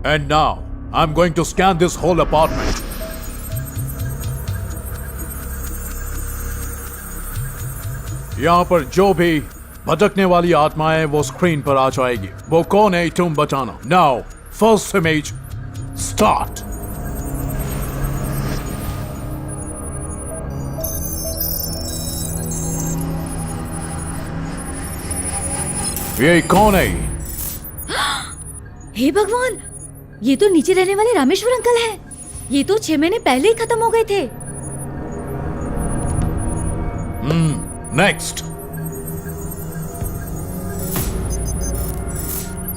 And now, I'm going to scan this whole apartment. यहाँ पर जो भी भटकने वाली आत्माएं वो स्क्रीन पर आ जाएगी। वो कौन है तुम बताना। Now, first image, start. ये कौन है? हे भगवान, ये तो नीचे रहने वाले रामेश्वर अंकल हैं। ये तो 6 महीने पहले ही खत्म हो गए थे। नेक्स्ट।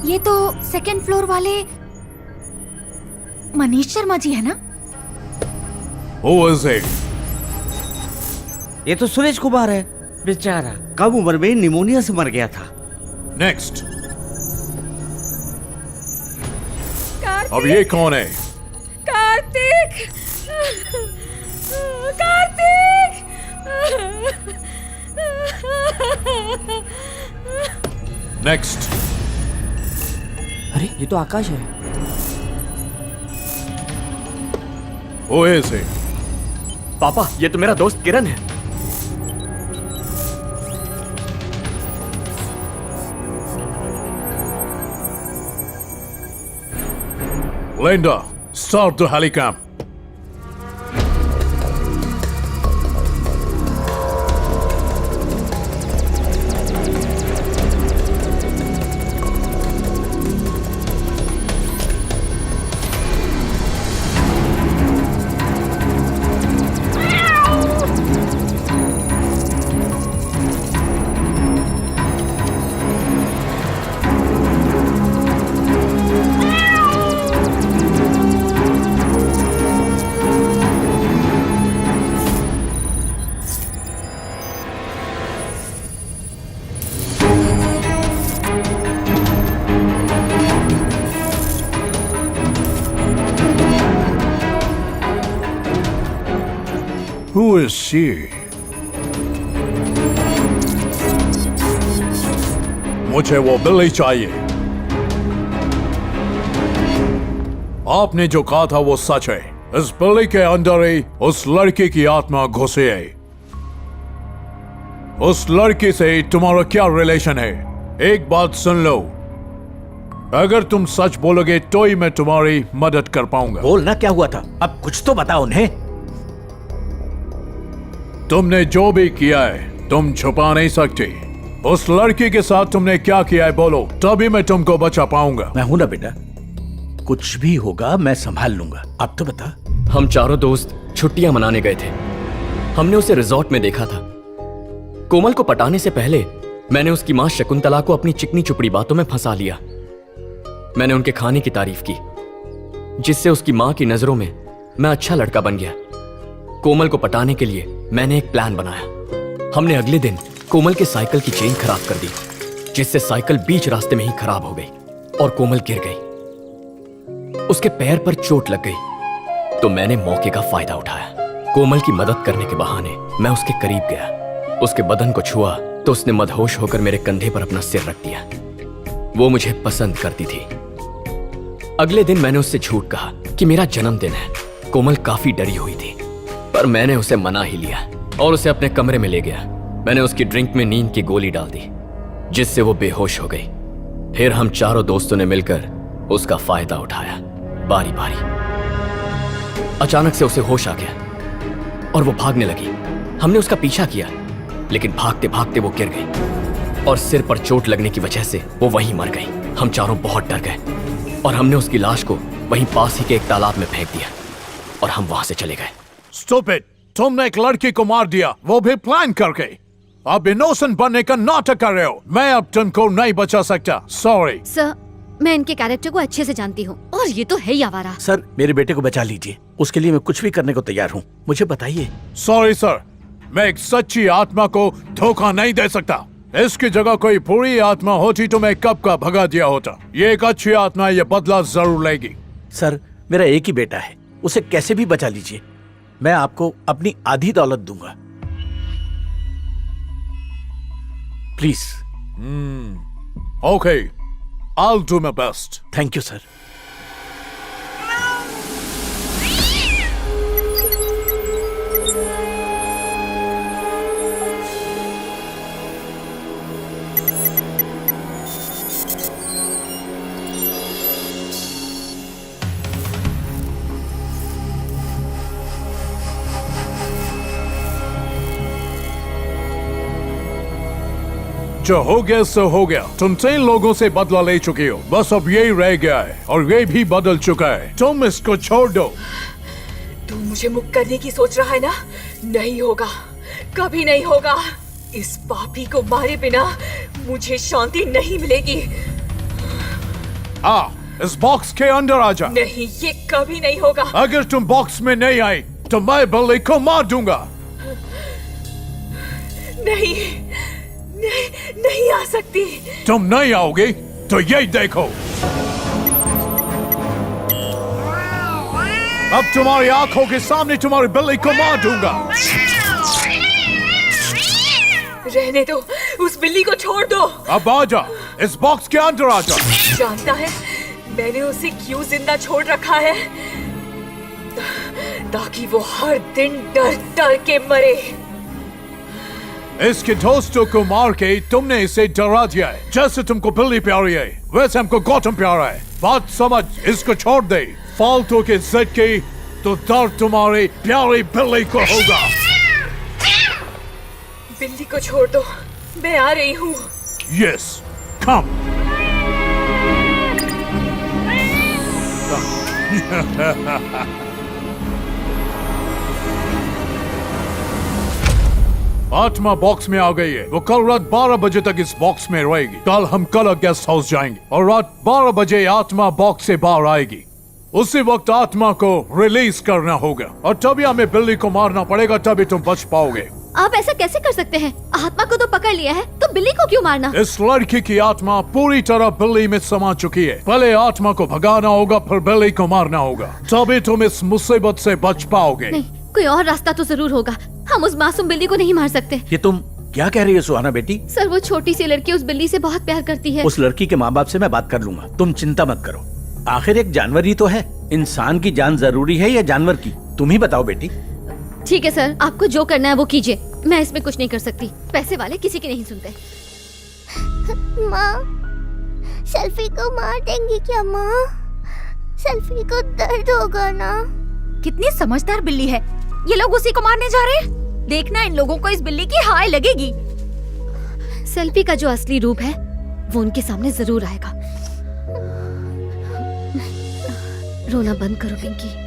ये तो सेकंड फ्लोर वाले मनीष शर्मा जी है ना? Who is it? ये तो सुरेश कुमार है। बेचारा कम उम्र में निमोनिया से मर गया था। नेक्स्ट। अब ये कौन है? कार्तिक! कार्तिक! नेक्स्ट। अरे ये तो आकाश है। Who is it? पापा, ये तो मेरा दोस्त किरण है। Linda, start the helicam. Who is she? मुझे वो बिल्ली चाहिए। आपने जो कहा था वो सच है। इस बिल्ली के अंदर ही उस लड़की की आत्मा घुसी है। उस लड़की से तुम्हारा क्या रिलेशन है? एक बात सुन लो, अगर तुम सच बोलोगे तो ही मैं तुम्हारी मदद कर पाऊंगा। बोलना क्या हुआ था? अब कुछ तो बताओ उन्हें। तुमने जो भी किया है तुम छुपा नहीं सकते। उस लड़की के साथ तुमने क्या किया है बोलो, तभी मैं तुमको बचा पाऊंगा। मैं हूं ना बेटा, कुछ भी होगा मैं संभाल लूंगा। अब तो बता। हम चारों दोस्त छुट्टियां मनाने गए थे। हमने उसे रिजॉर्ट में देखा था। कोमल को पटाने से पहले मैंने उसकी मां शकुंतला को अपनी चिकनी चुपड़ी बातों में फंसा लिया। मैंने उनके खाने की तारीफ की, जिससे उसकी मां की नजरों में मैं अच्छा लड़का बन गया। कोमल को पटाने के लिए मैंने एक प्लान बनाया। हमने अगले दिन कोमल के साइकिल की चेन खराब कर दी, जिससे साइकिल बीच रास्ते में ही खराब हो गई और कोमल गिर गई। उसके पैर पर चोट लग गई, तो मैंने मौके का फायदा उठाया। कोमल की मदद करने के बहाने मैं उसके करीब गया। उसके बदन को छुआ तो उसने मदहोश होकर मेरे कंधे पर अपना सिर रख दिया। वो मुझे पसंद करती थी। अगले दिन मैंने उससे झूठ कहा कि मेरा जन्मदिन है। कोमल काफी डरी हुई थी, पर मैंने उसे मना ही लिया और उसे अपने कमरे में ले गया। मैंने उसकी ड्रिंक में नींद की गोली डाल दी, जिससे वो बेहोश हो गई। फिर हम चारों दोस्तों ने मिलकर उसका फायदा उठाया, बारी बारी। अचानक से उसे होश आ गया और वो भागने लगी। हमने उसका पीछा किया, लेकिन भागते भागते वो गिर गई और सिर पर चोट लगने की वजह से वो वहीं मर गई। हम चारों बहुत डर गए और हमने उसकी लाश को वहीं पास ही के एक तालाब में फेंक दिया और हम वहां से चले गए। स्टूपिड, तुमने एक लड़की को मार दिया, वो भी प्लान करके। अब इनोसेंट बनने का नाटक कर रहे हो। मैं अब तुमको नहीं बचा सकता, सॉरी। सर, मैं इनके कैरेक्टर को अच्छे से जानती हूँ और ये तो है ही आवारा। सर, मेरे बेटे को बचा लीजिए, उसके लिए मैं कुछ भी करने को तैयार हूँ। मुझे बताइए। सॉरी सर, मैं एक सच्ची आत्मा को धोखा नहीं दे सकता। इसकी जगह कोई बुरी आत्मा होती तो मैं कब का भगा दिया होता। ये एक अच्छी आत्मा, ये बदला जरूर लेगी। सर, मेरा एक ही बेटा है, उसे कैसे भी बचा लीजिए। मैं आपको अपनी आधी दौलत दूंगा, please. Okay, I'll do my best. Thank you sir. जो हो गया सो हो गया। तुम 3 लोगों से बदला ले चुके हो, बस अब यही रह गया है और ये भी बदल चुका है। तुम इसको छोड़ दो। तू मुझे मुक्त करने की सोच रहा है ना? नहीं होगा, कभी नहीं होगा। इस पापी को मारे बिना मुझे शांति नहीं मिलेगी। इस बॉक्स के अंदर आ जा। नहीं, ये कभी नहीं होगा। अगर तुम बॉक्स में नहीं आई तो मैं बिल्ली को मार दूंगा। नहीं, नहीं आ सकती। तुम नहीं आओगे तो यही देखो। अब तुम्हारी आंखों के सामने तुम्हारी बिल्ली को मार दूंगा। रहने दो, उस बिल्ली को छोड़ दो। अब आ जा, इस बॉक्स के अंदर आ जा। जानता है मैंने उसे क्यों जिंदा छोड़ रखा है? ताकि वो हर दिन डर डर के मरे। इसके दोस्तों को मार के तुमने इसे डरा दिया है। जैसे तुमको बिल्ली प्यारी है वैसे हमको गौतम प्यारा है। बात समझ, इसको छोड़ दे। फालतू के जिद की तो दर्द तुम्हारी प्यारी बिल्ली को होगा। बिल्ली को छोड़ दो, मैं आ रही हूँ। यस, कम। आत्मा बॉक्स में आ गई है। वो कल रात 12 बजे तक इस बॉक्स में रहेगी। कल हम कल गेस्ट हाउस जाएंगे और रात 12 बजे आत्मा बॉक्स से बाहर आएगी। उसी वक्त आत्मा को रिलीज करना होगा और तभी हमें बिल्ली को मारना पड़ेगा, तभी तुम बच पाओगे। आप ऐसा कैसे कर सकते हैं? आत्मा को तो पकड़ लिया है, तो बिल्ली को क्यों मारना? इस लड़की की आत्मा पूरी तरह बिल्ली में समा चुकी है। पहले आत्मा को भगाना होगा, फिर बिल्ली को मारना होगा, तभी तुम इस मुसीबत से बच पाओगे। नहीं, कोई और रास्ता तो जरूर होगा। हम उस मासूम बिल्ली को नहीं मार सकते। ये तुम क्या कह रही हो सुहाना बेटी? सर, वो छोटी सी लड़की उस बिल्ली से बहुत प्यार करती है। उस लड़की के माँ बाप से मैं बात कर लूंगा, तुम चिंता मत करो। आखिर एक जानवर ही तो है। इंसान की जान जरूरी है या जानवर की? तुम ही बताओ बेटी। ठीक है सर, आपको जो करना है वो कीजिए। मैं इसमें कुछ नहीं कर सकती। पैसे वाले किसी की नहीं सुनते। माँ, सेल्फी को मार देंगी क्या माँ? सेल्फी को दर्द होगा ना? कितनी समझदार बिल्ली है। ये लोग उसी को मारने जा रहे हैं। देखना, इन लोगों को इस बिल्ली की हाय लगेगी। सेल्फी का जो असली रूप है वो उनके सामने जरूर आएगा। रोना बंद करो पिंकी।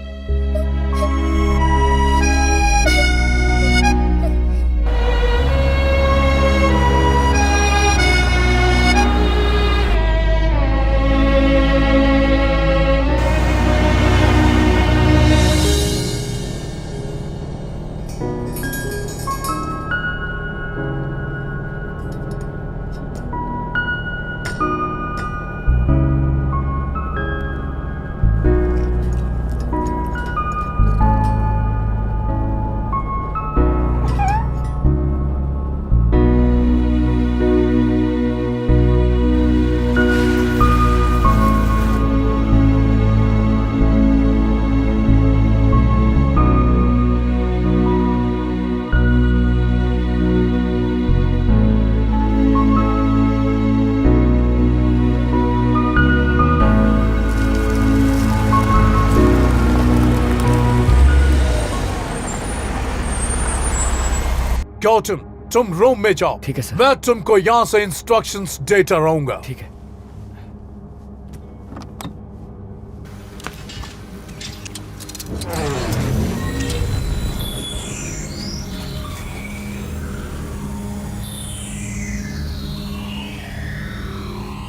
गौतम, तुम रूम में जाओ। ठीक है सर। मैं तुमको यहाँ से इंस्ट्रक्शंस देता रहूंगा। ठीक है।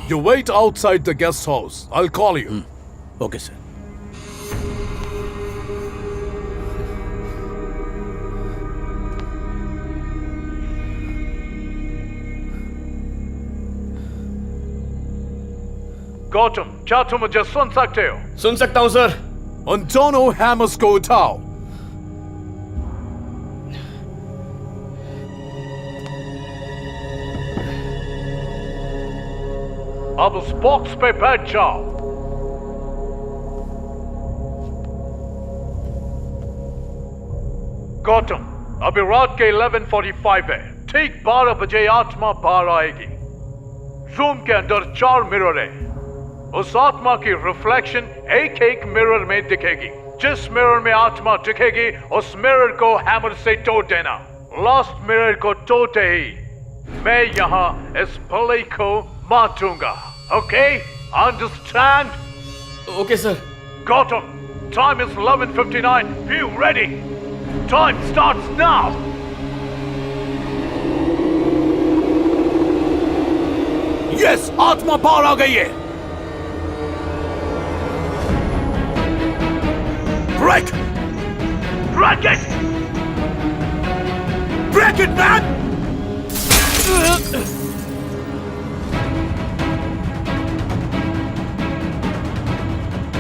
You wait outside the guest house. I'll call you. Okay sir. Gautam, क्या तुम मुझे सुन सकते हो? सुन सकता हूँ सर। उन दोनों हैमर्स को उठाओ। अब उस बॉक्स पे बैठ जाओ। गौतम, अभी रात के 11:45 है। ठीक 12 बजे आत्मा बाहर आएगी। रूम के अंदर 4 मिरर है। उस आत्मा की रिफ्लेक्शन एक एक मिरर में दिखेगी। जिस मिरर में आत्मा दिखेगी उस मिरर को हैमर से तोड़ देना। लास्ट मिरर को तोड़ते ही मैं यहाँ इस पुलिस को मारूंगा. Okay? Understand? Okay sir. Gotham, time is 11:59. Be ready. Time starts now. Yes, आत्मा बाहर आ गई है. Break! Break it! Break it, man!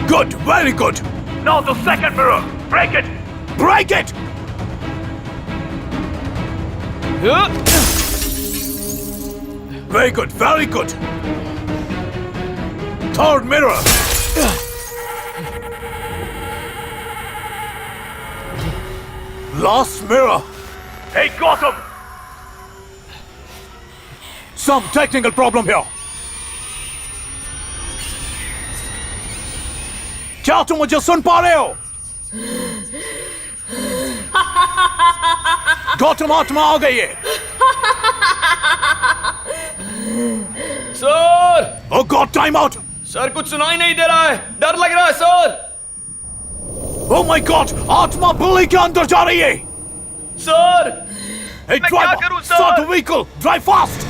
Good, very good. Now the second mirror. Break it! Break it! Very good, very good. Third mirror. Last mirror. Hey, Gotham! Some technical problem here. क्या तुम मुझे सुन पा रहे हो? गौतम आत्मा आ गई है. Sir. Oh God, time out! Sir कुछ सुनाई नहीं दे रहा है. डर लग रहा है सर. Oh my God, आत्मा बिल्ली के अंदर जा रही है. सर. Hey, मैं क्या driver, करूं, sir? start the vehicle. Drive fast.